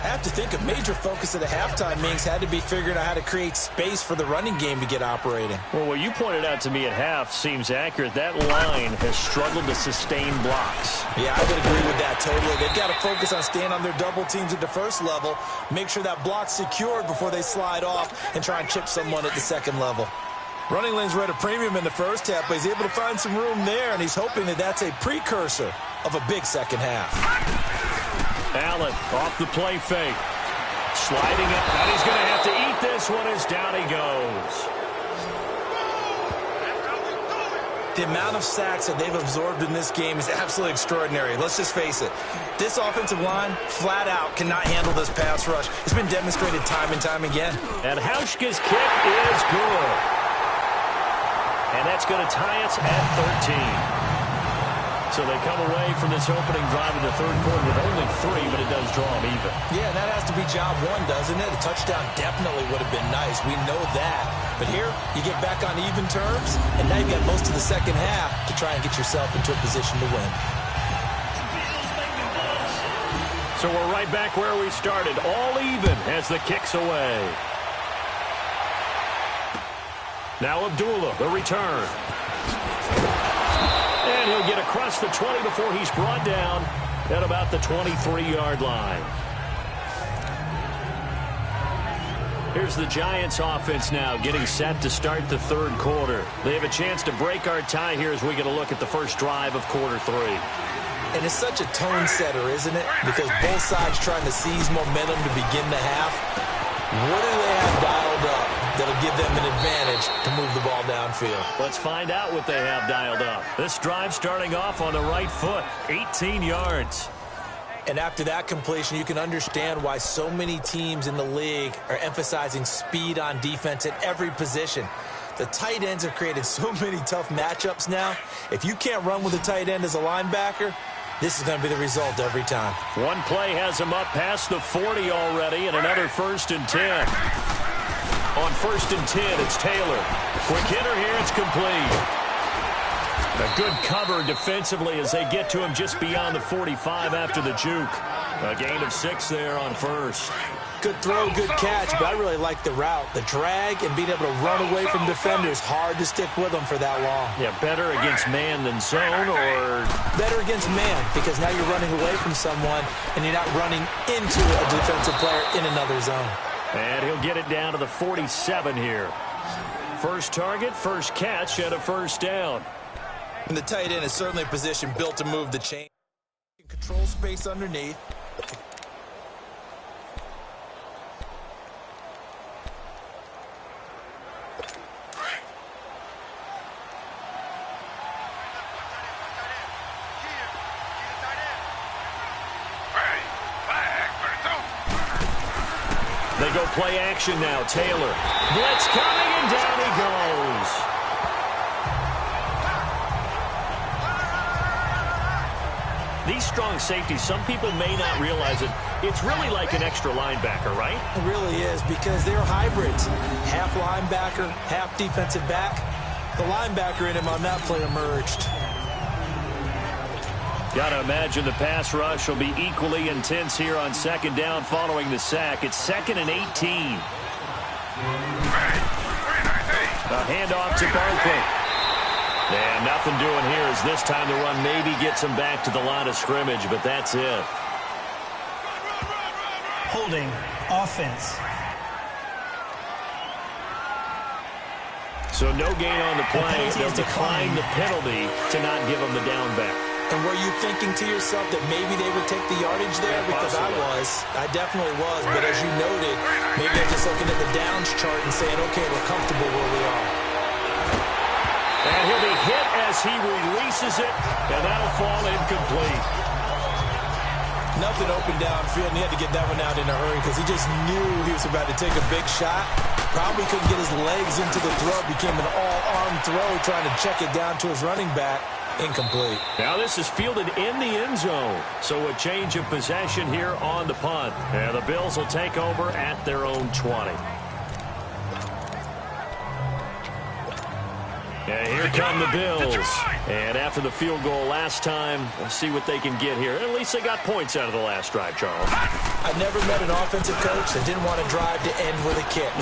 I have to think a major focus of the halftime meetings had to be figuring out how to create space for the running game to get operating. Well, what you pointed out to me at half seems accurate. That line has struggled to sustain blocks. Yeah, I would agree with that totally. They've got to focus on staying on their double teams at the first level, make sure that block's secured before they slide off and try and chip someone at the second level. Running lanes were at a premium in the first half, but he's able to find some room there, and he's hoping that that's a precursor of a big second half. Allen off the play fake. Sliding it, and he's going to have to eat this one as down he goes. The amount of sacks that they've absorbed in this game is absolutely extraordinary. Let's just face it. This offensive line, flat out, cannot handle this pass rush. It's been demonstrated time and time again. And Hauschka's kick is good. And that's going to tie us at 13. So they come away from this opening drive in the third quarter with only 3, but it does draw them even. Yeah, and that has to be job one, doesn't it? A touchdown definitely would have been nice. We know that. But here, you get back on even terms, and now you've got most of the second half to try and get yourself into a position to win. So we're right back where we started, all even as the kick's away. Now Abdullah, the return. And he'll get across the 20 before he's brought down at about the 23-yard line. Here's the Giants offense now getting set to start the third quarter. They have a chance to break our tie here as we get a look at the first drive of quarter 3. And it's such a tone setter, isn't it? Because both sides trying to seize momentum to begin the half. What do they have dialed up that'll give them an advantage to move the ball downfield? Let's find out what they have dialed up. This drive starting off on the right foot, 18 yards. And after that completion, you can understand why so many teams in the league are emphasizing speed on defense at every position. The tight ends have created so many tough matchups now. If you can't run with a tight end as a linebacker, this is going to be the result every time. One play has him up past the 40 already, and another 1st and 10. On 1st and 10, it's Taylor. Quick hitter here, it's complete. A good cover defensively as they get to him just beyond the 45 after the juke. A gain of 6 there on 1st. Good throw, good catch, but I really like the route. The drag and being able to run away from defenders, hard to stick with them for that long. Yeah, better against man than zone, or? Better against man, because now you're running away from someone and you're not running into a defensive player in another zone. And he'll get it down to the 47 here. First target, first catch, and a 1st down. And the tight end is certainly a position built to move the chain. Control space underneath. They go play action now. Taylor. Blitz coming, and down he goes. These strong safeties, some people may not realize it. It's really like an extra linebacker, right? It really is, because they're hybrids. Half linebacker, half defensive back. The linebacker in him on that play emerged. Got to imagine the pass rush will be equally intense here on 2nd down following the sack. It's 2nd and 18. A handoff to Barkley. And nothing doing here as this time the run maybe gets him back to the line of scrimmage, but that's it. Holding offense. So no gain on the play. They'll decline the penalty to not give him the down back. And were you thinking to yourself that maybe they would take the yardage there? Because I definitely was. But as you noted, maybe they're just looking at the downs chart and saying, okay, we're comfortable where we are. And he'll be hit as he releases it, and that'll fall incomplete. Nothing open downfield, and he had to get that one out in a hurry because he just knew he was about to take a big shot. Probably couldn't get his legs into the throw. Became an all-arm throw trying to check it down to his running back. Incomplete. Now this is fielded in the end zone. So a change of possession here on the punt. And the Bills will take over at their own 20. And here come the Bills. And after the field goal last time, we'll see what they can get here. At least they got points out of the last drive, Charles. I never met an offensive coach that didn't want to drive to end with a kick.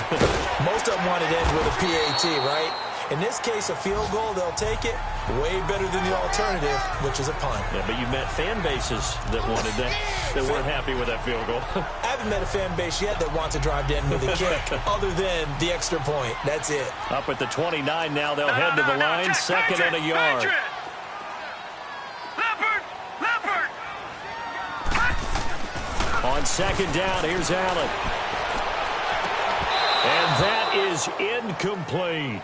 Most of them wanted to end with a PAT, right? In this case, a field goal, they'll take it. Way better than the alternative, which is a punt. Yeah, but you've met fan bases that wanted that, that weren't happy with that field goal. I haven't met a fan base yet that wants to drive to end with a kick, other than the extra point. That's it. Up at the 29 now, they'll head to the line, 2nd and a yard. Leopard! On 2nd down, here's Allen. And that is incomplete.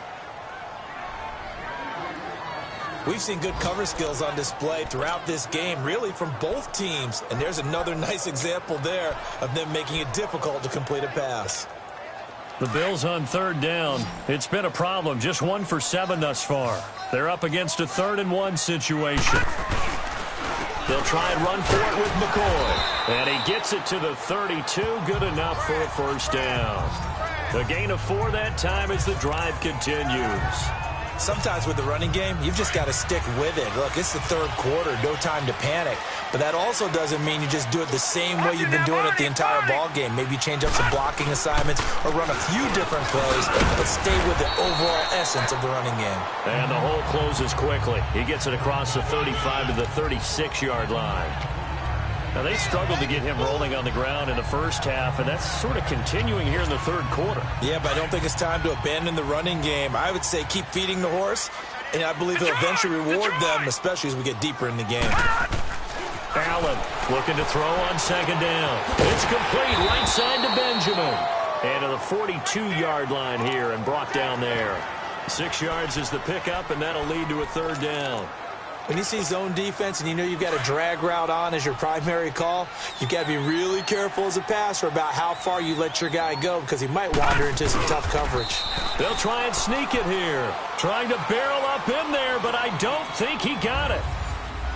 We've seen good cover skills on display throughout this game, really from both teams. And there's another nice example there of them making it difficult to complete a pass. The Bills on 3rd down. It's been a problem. Just 1 for 7 thus far. They're up against a 3rd and 1 situation. They'll try and run for it with McCoy. And he gets it to the 32. Good enough for a 1st down. A gain of 4 that time as the drive continues. Sometimes with the running game, you've just got to stick with it. Look, it's the third quarter, no time to panic. But that also doesn't mean you just do it the same way you've been doing it the entire ball game. Maybe change up some blocking assignments or run a few different plays, but stay with the overall essence of the running game. And the hole closes quickly. He gets it across the 35 to the 36-yard line. Now, they struggled to get him rolling on the ground in the first half, and that's sort of continuing here in the third quarter. Yeah, but I don't think it's time to abandon the running game. I would say keep feeding the horse, and I believe he'll eventually reward them, especially as we get deeper in the game. Allen looking to throw on second down. It's complete right side to Benjamin. And to the 42-yard line here and brought down there. 6 yards is the pickup, and that'll lead to a third down. When you see zone defense and you know you've got a drag route on as your primary call, you've got to be really careful as a passer about how far you let your guy go because he might wander into some tough coverage. They'll try and sneak it here. Trying to barrel up in there, but I don't think he got it.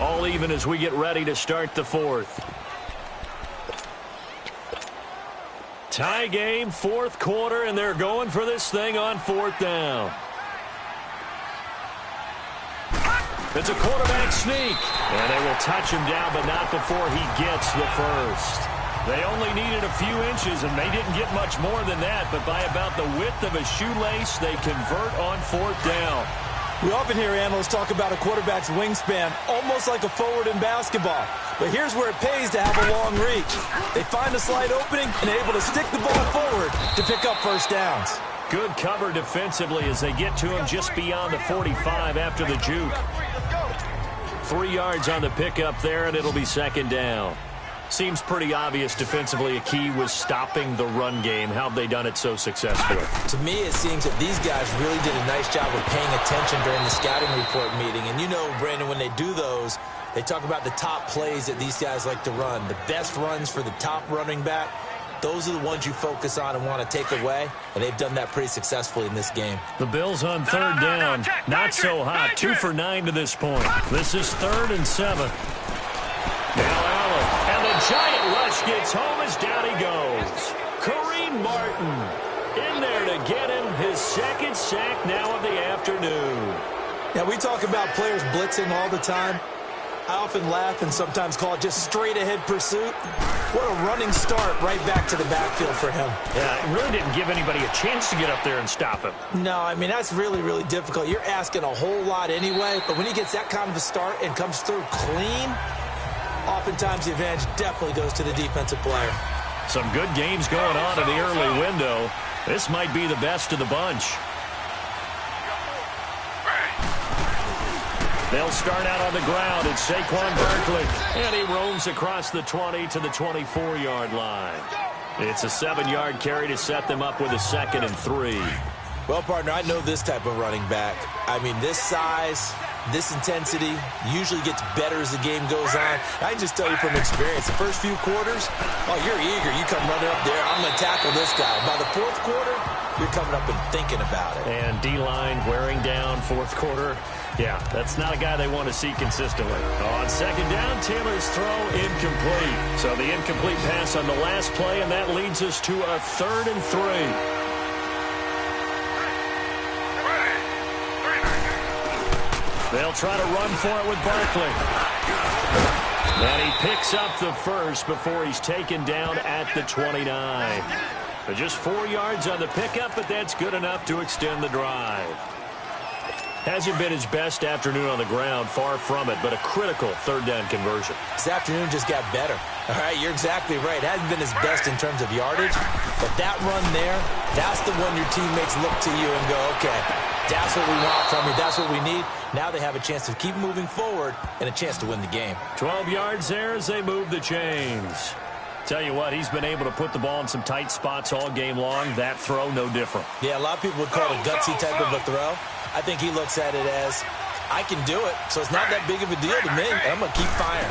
All even as we get ready to start the fourth. Tie game, fourth quarter, and they're going for this thing on fourth down. It's a quarterback sneak, and they will touch him down, but not before he gets the first. They only needed a few inches, and they didn't get much more than that, but by about the width of a shoelace, they convert on fourth down. We often hear analysts talk about a quarterback's wingspan, almost like a forward in basketball. But here's where it pays to have a long reach. They find a slight opening and are able to stick the ball forward to pick up first downs. Good cover defensively as they get to him just beyond the 45 after the juke. 3 yards on the pickup there, and it'll be second down. Seems pretty obvious defensively a key was stopping the run game. How have they done it so successfully? To me, it seems that these guys really did a nice job of paying attention during the scouting report meeting. And you know, Brandon, when they do those, they talk about the top plays that these guys like to run. The best runs for the top running back, those are the ones you focus on and want to take away. And they've done that pretty successfully in this game. The Bills on third down. Not so hot. 2 for 9 to this point. This is 3rd and 7. Now Allen. And the giant rush gets home as down he goes. Kareem Martin in there to get him his second sack now of the afternoon. Now, we talk about players blitzing all the time. I often laugh and sometimes call it just straight-ahead pursuit. What a running start right back to the backfield for him. Yeah, it really didn't give anybody a chance to get up there and stop him. No, I mean, that's really, really difficult. You're asking a whole lot anyway, but when he gets that kind of a start and comes through clean, oftentimes the advantage definitely goes to the defensive player. Some good games going on in the early window. This might be the best of the bunch. They'll start out on the ground. It's Saquon Barkley. And he roams across the 20 to the 24-yard line. It's a 7-yard carry to set them up with a 2nd and 3. Well, partner, I know this type of running back. I mean, this size, this intensity usually gets better as the game goes on. I can just tell you from experience, the first few quarters, oh, you're eager. You come running up there. I'm going to tackle this guy. By the fourth quarter, you're coming up and thinking about it. And D-line wearing down fourth quarter. Yeah, that's not a guy they want to see consistently. On second down, Taylor's throw incomplete. So the incomplete pass on the last play, and that leads us to a 3rd and 3. They'll try to run for it with Barkley. And he picks up the first before he's taken down at the 29. So just 4 yards on the pickup, but that's good enough to extend the drive. Hasn't been his best afternoon on the ground, far from it, but a critical 3rd down conversion. This afternoon just got better. All right, you're exactly right. Hasn't been his best in terms of yardage, but that run there, that's the one your teammates look to you and go, okay, that's what we want from you. That's what we need. Now they have a chance to keep moving forward and a chance to win the game. 12 yards there as they move the chains. Tell you what, he's been able to put the ball in some tight spots all game long. That throw, no different. Yeah, a lot of people would call it a gutsy type of a throw. I think he looks at it as, I can do it, so it's not that big of a deal to me. I'm going to keep firing.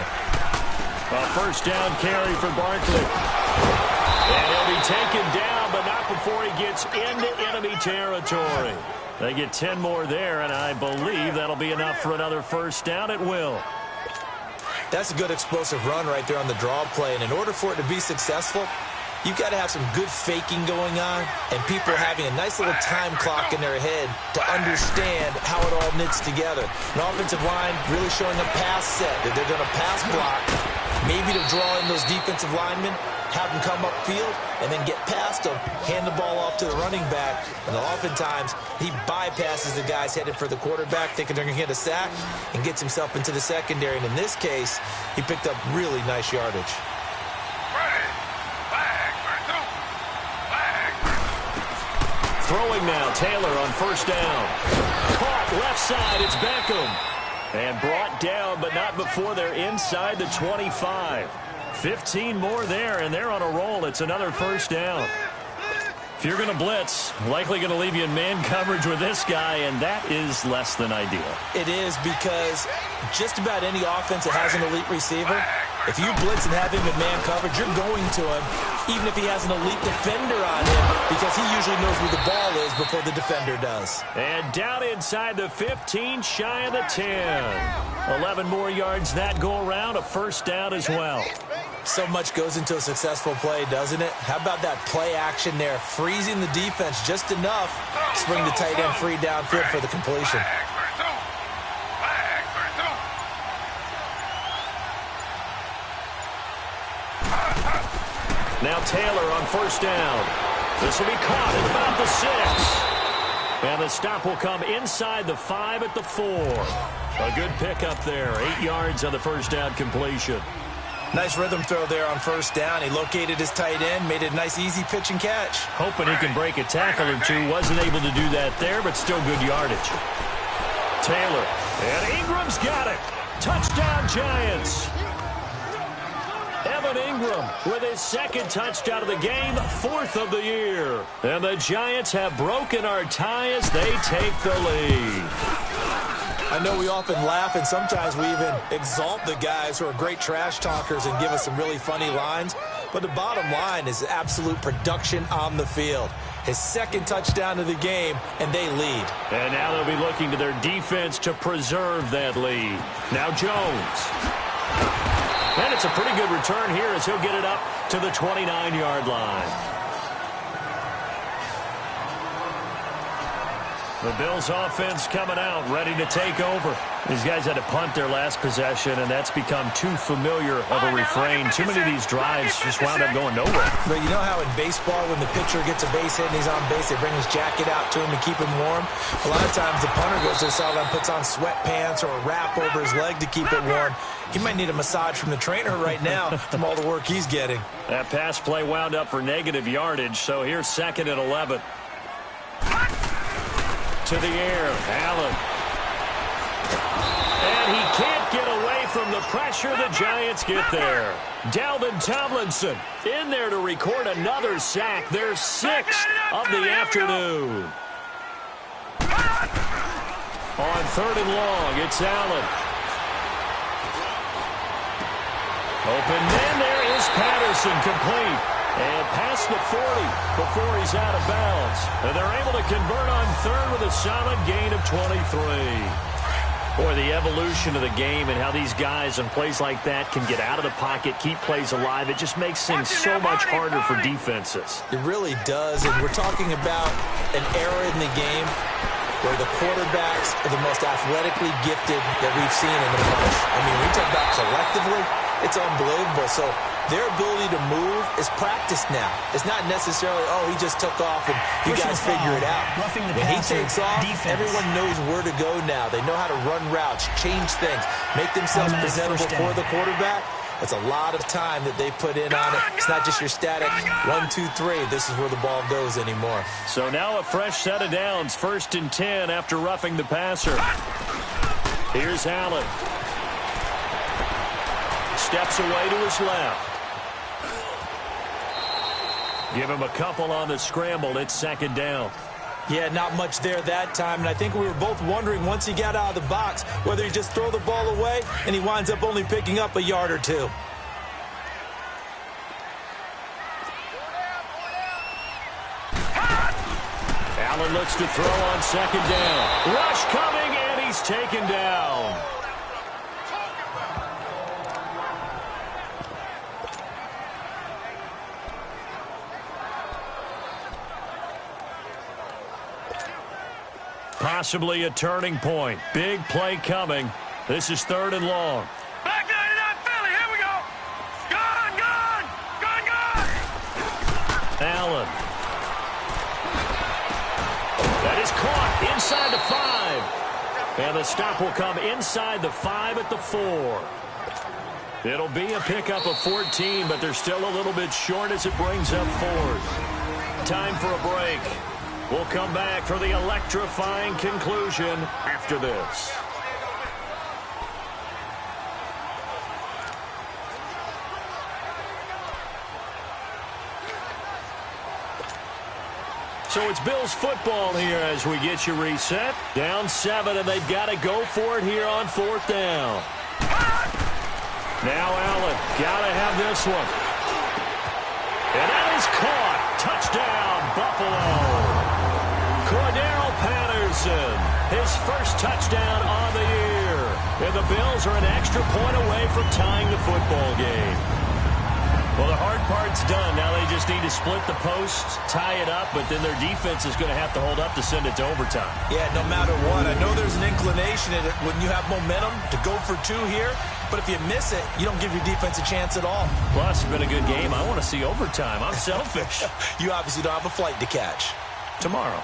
A first down carry for Barkley. And he'll be taken down, but not before he gets into enemy territory. They get 10 more there, and I believe that'll be enough for another first down. It will. That's a good explosive run right there on the draw play, and in order for it to be successful, you've got to have some good faking going on and people having a nice little time clock in their head to understand how it all knits together. An offensive line really showing a pass set that they're going to pass block, maybe to draw in those defensive linemen, have them come upfield, and then get past them, hand the ball off to the running back, and oftentimes he bypasses the guys headed for the quarterback, thinking they're going to get a sack, and gets himself into the secondary. And in this case, he picked up really nice yardage. Throwing now, Taylor on first down. Caught left side, it's Beckham. And brought down, but not before they're inside the 25. 15 more there, and they're on a roll. It's another first down. If you're going to blitz, likely going to leave you in man coverage with this guy, and that is less than ideal. It is, because just about any offense that has an elite receiver, if you blitz and have him in man coverage, you're going to him, even if he has an elite defender on him, because he usually knows where the ball is before the defender does. And down inside the 15, shy of the 10. 11 more yards that go around, a first down as well. So much goes into a successful play, doesn't it? How about that play action there, freezing the defense just enough to bring the tight end free downfield for the completion. Now Taylor on first down. This will be caught at about the 6. And the stop will come inside the 5 at the 4. A good pickup there. 8 yards on the first down completion. Nice rhythm throw there on first down. He located his tight end, made it a nice easy pitch and catch. Hoping he can break a tackle or two. Wasn't able to do that there, but still good yardage. Taylor. And Ingram's got it. Touchdown, Giants. Evan Ingram with his second touchdown of the game, 4th of the year. And the Giants have broken our tie as they take the lead. I know we often laugh, and sometimes we even exalt the guys who are great trash talkers and give us some really funny lines. But the bottom line is absolute production on the field. His second touchdown of the game, and they lead. And now they'll be looking to their defense to preserve that lead. Now Jones. And it's a pretty good return here as he'll get it up to the 29-yard line. The Bills offense coming out, ready to take over. These guys had to punt their last possession, and that's become too familiar of a refrain. Too many of these drives just wound up going nowhere. But you know how in baseball, when the pitcher gets a base hit and he's on base, they bring his jacket out to him to keep him warm? A lot of times the punter goes to the sideline, puts on sweatpants or a wrap over his leg to keep it warm. He might need a massage from the trainer right now from all the work he's getting. That pass play wound up for negative yardage, so here's 2nd and 11. To the air, Allen. And he can't get away from the pressure. The Giants get there. Dalvin Tomlinson in there to record another sack. Their 6th of the afternoon. On 3rd and long, it's Allen. Open man, there is Patterson, complete. And past the 40 before he's out of bounds. And they're able to convert on 3rd with a solid gain of 23. Boy, the evolution of the game and how these guys in plays like that can get out of the pocket, keep plays alive, it just makes things so much harder for defenses. It really does, and we're talking about an era in the game where the quarterbacks are the most athletically gifted that we've seen in the flesh. I mean, we talk about collectively, it's unbelievable. So their ability to move is practiced now. It's not necessarily, oh, he just took off and you guys figure it out. When he takes off, everyone knows where to go now. They know how to run routes, change things, make themselves presentable for the quarterback. It's a lot of time that they put in on it. It's not just your static 1, 2, 3. This is where the ball goes anymore. So now a fresh set of downs. 1st and 10 after roughing the passer. Here's Allen. Steps away to his left. Give him a couple on the scramble. It's 2nd down. Yeah, not much there that time, and I think we were both wondering once he got out of the box whether he just throw the ball away and he winds up only picking up a yard or two. Allen looks to throw on 2nd down. Rush coming, and he's taken down. Possibly a turning point. Big play coming. This is 3rd and long. Back 99 Philly. Here we go. Gone, gone, gone, gone. Allen. That is caught inside the 5. And the stop will come inside the 5 at the 4. It'll be a pickup of 14, but they're still a little bit short as it brings up 4th. Time for a break. We'll come back for the electrifying conclusion after this. So it's Bills football here as we get you reset. Down 7, and they've got to go for it here on 4th down. Now Allen, got to have this one. And that is caught. Touchdown, Buffalo. Cordero Patterson, his first touchdown on the year. And the Bills are an extra point away from tying the football game. Well, the hard part's done. Now they just need to split the posts, tie it up, but then their defense is going to have to hold up to send it to overtime. Yeah, no matter what. I know there's an inclination in it when you have momentum to go for 2 here, but if you miss it, you don't give your defense a chance at all. Plus, it's been a good game. I want to see overtime. I'm selfish. You obviously don't have a flight to catch. Tomorrow.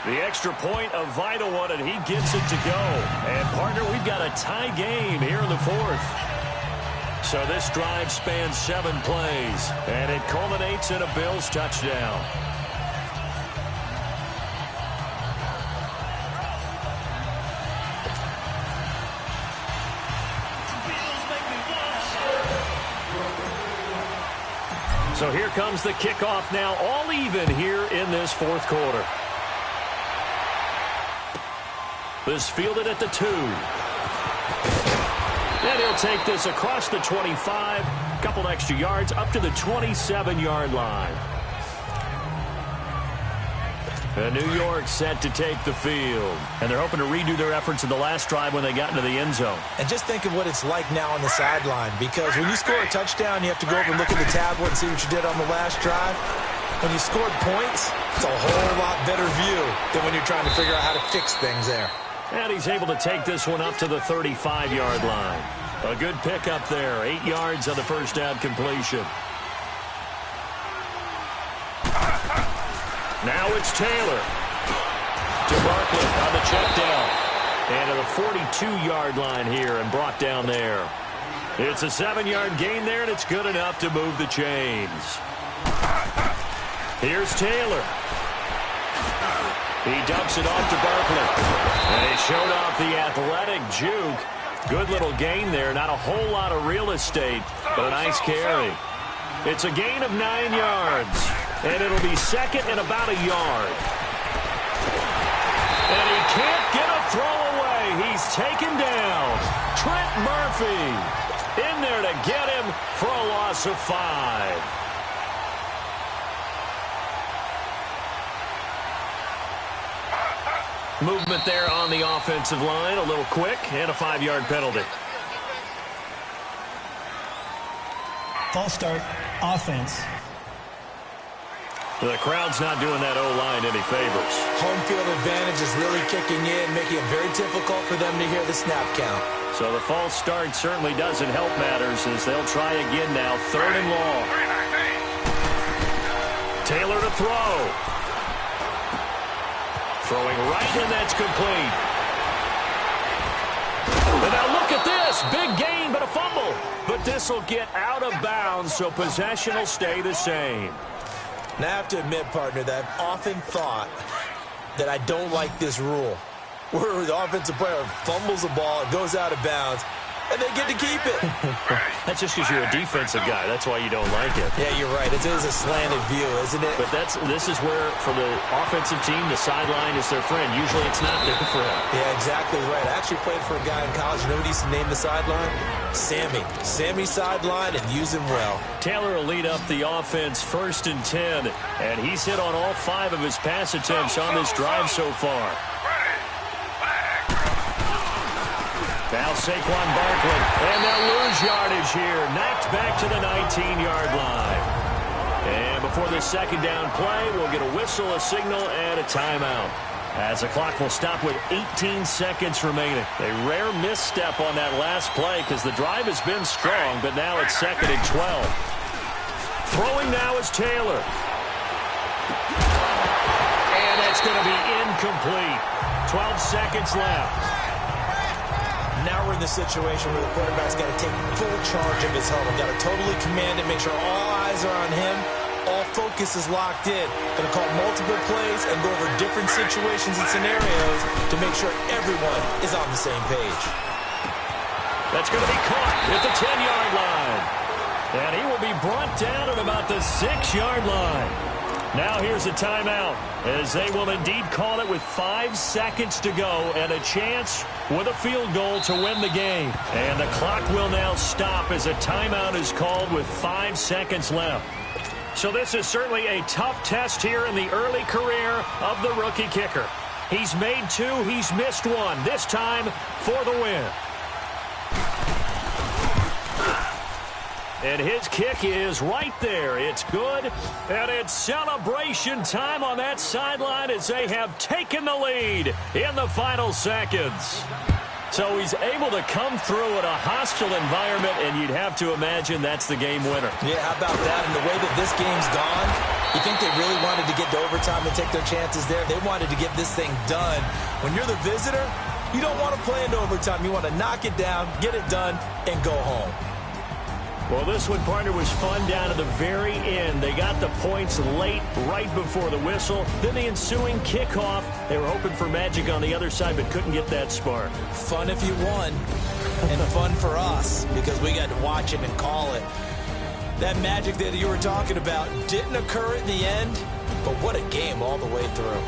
The extra point, a vital one, and he gets it to go. And, partner, we've got a tie game here in the 4th. So this drive spans 7 plays, and it culminates in a Bills touchdown. So here comes the kickoff now, all even here in this 4th quarter. This fielded at the 2. And he'll take this across the 25, a couple extra yards, up to the 27-yard line. And New York set to take the field. And they're hoping to redo their efforts in the last drive when they got into the end zone. And just think of what it's like now on the sideline, because when you score a touchdown, you have to go over and look at the tablet and see what you did on the last drive. When you scored points, it's a whole lot better view than when you're trying to figure out how to fix things there. And he's able to take this one up to the 35-yard line. A good pickup there. 8 yards on the first down completion. Now it's Taylor. To Barkley on the check down. And to the 42-yard line here and brought down there. It's a 7-yard gain there, and it's good enough to move the chains. Here's Taylor. He dumps it off to Barkley. And he showed off the athletic juke. Good little gain there. Not a whole lot of real estate, but a nice carry. It's a gain of 9 yards. And it'll be second and about a yard. And he can't get a throw away. He's taken down. Trent Murphy in there to get him for a loss of 5. Movement there on the offensive line, a little quick, and a 5-yard penalty. False start, offense. The crowd's not doing that O-line any favors. Home field advantage is really kicking in, making it very difficult for them to hear the snap count. So the false start certainly doesn't help matters as they'll try again now, 3rd and long. Taylor to throw. Throwing right, and that's complete. And now look at this. Big gain, but a fumble. But this will get out of bounds, so possession will stay the same. Now, I have to admit, partner, that I've often thought that I don't like this rule, where the offensive player fumbles the ball, it goes out of bounds, and they get to keep it. That's just because you're a defensive guy. That's why you don't like it. Yeah, you're right. It is a slanted view, isn't it? But this is where, for the offensive team, the sideline is their friend. Usually it's not their friend. Yeah, exactly right. I actually played for a guy in college. You know what he used to name the sideline? Sammy. Sammy sideline, and use him well. Taylor will lead up the offense 1st and 10, and he's hit on all 5 of his pass attempts on this drive so far. Now Saquon Barkley, and they'll lose yardage here. Knocked back to the 19-yard line. And before this second down play, we'll get a whistle, a signal, and a timeout, as the clock will stop with 18 seconds remaining. A rare misstep on that last play because the drive has been strong, but now it's 2nd and 12. Throwing now is Taylor. And that's going to be incomplete. 12 seconds left. Now we're in the situation where the quarterback's got to take full charge of his huddle. Got to totally command it, make sure all eyes are on him. All focus is locked in. Going to call multiple plays and go over different situations and scenarios to make sure everyone is on the same page. That's going to be caught at the 10-yard line. And he will be brought down at about the 6-yard line. Now here's a timeout, as they will indeed call it with 5 seconds to go and a chance with a field goal to win the game. And the clock will now stop as a timeout is called with 5 seconds left. So this is certainly a tough test here in the early career of the rookie kicker. He's made 2, he's missed 1, this time for the win. And his kick is right there. It's good. And it's celebration time on that sideline as they have taken the lead in the final seconds. So he's able to come through in a hostile environment, and you'd have to imagine that's the game winner. Yeah, how about that? And the way that this game's gone, you think they really wanted to get to overtime and take their chances there? They wanted to get this thing done. When you're the visitor, you don't want to play into overtime. You want to knock it down, get it done, and go home. Well, this one, partner, was fun down to the very end. They got the points late, right before the whistle. Then the ensuing kickoff. They were hoping for magic on the other side, but couldn't get that spark. Fun if you won, and fun for us, because we got to watch it and call it. That magic that you were talking about didn't occur in the end, but what a game all the way through.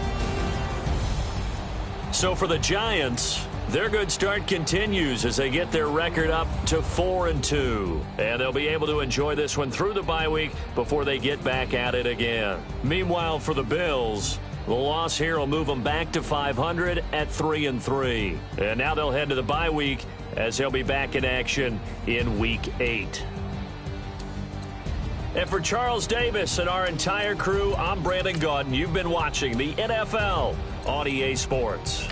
So for the Giants, their good start continues as they get their record up to 4-2. And they'll be able to enjoy this one through the bye week before they get back at it again. Meanwhile, for the Bills, the loss here will move them back to 500 at 3-3. And now they'll head to the bye week as they'll be back in action in Week 8. And for Charles Davis and our entire crew, I'm Brandon Gaudin. You've been watching the NFL on EA Sports.